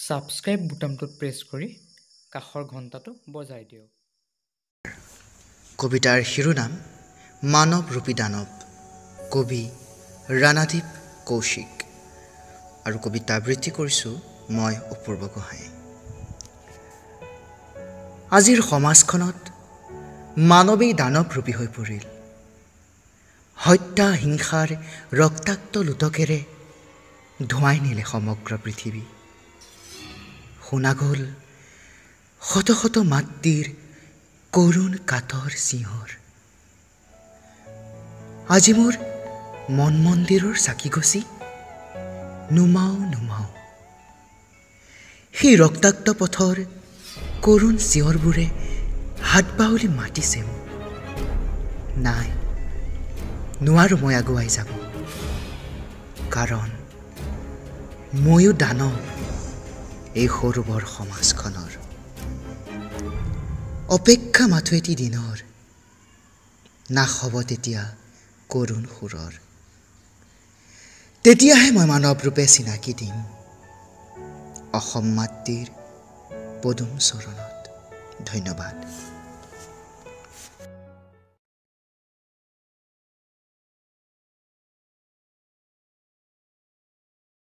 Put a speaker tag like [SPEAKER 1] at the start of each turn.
[SPEAKER 1] Subscribe বুটামটোত press কৰি কাষৰ ঘণ্টাটো বজাই দিয়ক।
[SPEAKER 2] কবিতাৰ শিৰোনাম মানৱ ৰূপী দানৱ, কবি ৰাণাদ্বীপ কৌশিক, আৰু কবিতা আবৃত্তি কৰিছোঁ মই অপূৰ্ব গোহাঁই। আজিৰ সমাজখনত মানৱেই দানৱ ৰূপী হৈ পৰিল। হত্যা হিংসাৰ ৰক্তাক্ত লোটকেৰে ধুৱাই নিলে সমগ্ৰ পৃথিৱী। শুনা গ'ল শত শত মাতৃৰ কৰুণ কাতৰ চিঞৰ। আজি মোৰ মন মন্দিৰৰ চাকি গছি নুমাও নুমাও, সেই ৰক্তাক্ত পথৰ কৰুণ চিঞৰবোৰে হাত বাউলি মাতিছে মোক। নাই, নোৱাৰো মই আগুৱাই যাব, কাৰণ ময়ো দানৱ এই সৰু বৰ সমাজখনৰ। অপেক্ষা মাথো এটি দিনৰ, নাশ হ'ব তেতিয়া কৰুণ সুৰৰ। তেতিয়াহে মই মানৱ ৰূপে চিনাকি দিম অসম মাতৃৰ পদুম চৰণত। ধন্যবাদ।